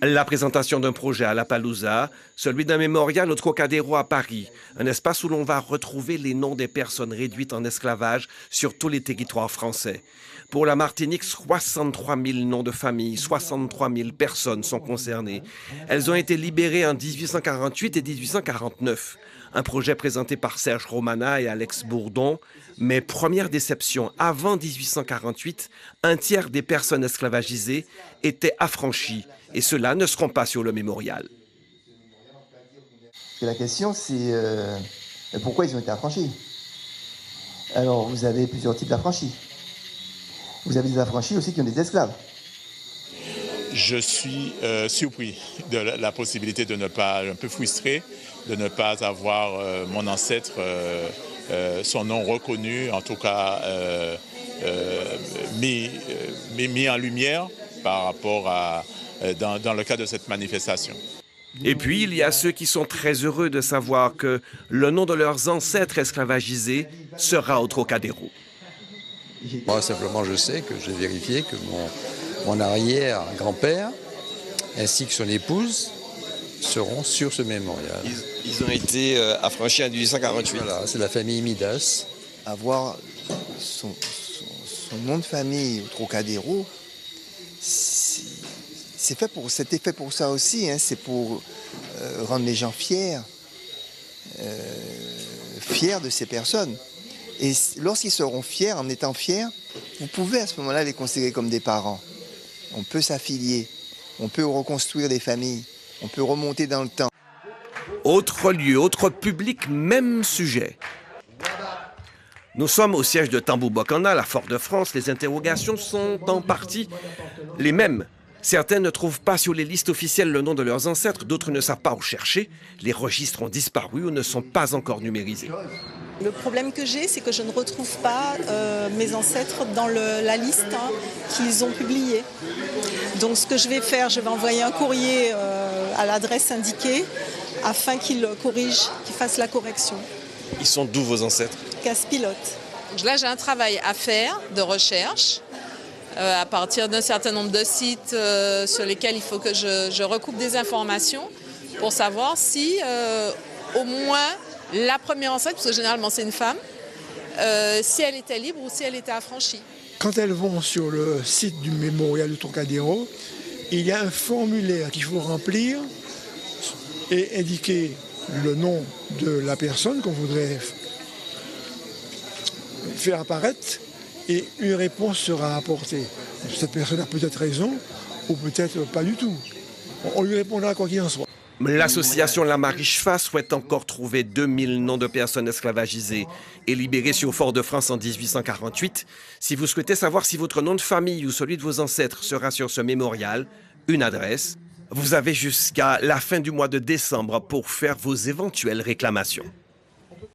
La présentation d'un projet à La Palouza, celui d'un mémorial au Trocadéro à Paris, un espace où l'on va retrouver les noms des personnes réduites en esclavage sur tous les territoires français. Pour la Martinique, 63 000 noms de famille, 63 000 personnes sont concernées. Elles ont été libérées en 1848 et 1849. Un projet présenté par Serge Romana et Alex Bourdon. Mais première déception, avant 1848, un tiers des personnes esclavagisées étaient affranchies. Et ceux-là ne seront pas sur le mémorial. Et la question, c'est pourquoi ils ont été affranchis. Alors, vous avez plusieurs types d'affranchis. Vous avez des affranchis aussi qui ont des esclaves. Je suis surpris de la possibilité de ne pas, un peu frustré, de ne pas avoir mon ancêtre, son nom reconnu, en tout cas mis en lumière par rapport à, dans le cadre de cette manifestation. Et puis, il y a ceux qui sont très heureux de savoir que le nom de leurs ancêtres esclavagisés sera au Trocadéro. Moi, simplement, je sais que j'ai vérifié que mon arrière-grand-père ainsi que son épouse seront sur ce mémorial. Ils ont été affranchis en 1848. Voilà, c'est la famille Midas. Avoir son nom de famille au Trocadéro, c'était fait pour ça aussi, hein, c'est pour rendre les gens fiers de ces personnes. Et lorsqu'ils seront fiers, en étant fiers, vous pouvez à ce moment-là les considérer comme des parents. On peut s'affilier, on peut reconstruire des familles, on peut remonter dans le temps. Autre lieu, autre public, même sujet. Nous sommes au siège de Tambou-Bokanda, la Fort-de-France. Les interrogations sont en partie les mêmes. Certains ne trouvent pas sur les listes officielles le nom de leurs ancêtres, d'autres ne savent pas où chercher. Les registres ont disparu ou ne sont pas encore numérisés. Le problème que j'ai, c'est que je ne retrouve pas mes ancêtres dans la liste qu'ils ont publiée. Donc ce que je vais faire, je vais envoyer un courrier à l'adresse indiquée afin qu'ils corrigent, qu'ils fassent la correction. Ils sont d'où vos ancêtres? Casse-pilote. Là, j'ai un travail à faire de recherche à partir d'un certain nombre de sites sur lesquels il faut que je recoupe des informations pour savoir si au moins la première ancêtre, parce que généralement c'est une femme, si elle était libre ou si elle était affranchie. Quand elles vont sur le site du mémorial du Trocadéro, il y a un formulaire qu'il faut remplir et indiquer le nom de la personne qu'on voudrait faire apparaître et une réponse sera apportée. Cette personne a peut-être raison ou peut-être pas du tout. On lui répondra quoi qu'il en soit. L'association La Marichfa souhaite encore trouver 2000 noms de personnes esclavagisées et libérées sur Fort-de-France en 1848. Si vous souhaitez savoir si votre nom de famille ou celui de vos ancêtres sera sur ce mémorial, une adresse, vous avez jusqu'à la fin du mois de décembre pour faire vos éventuelles réclamations.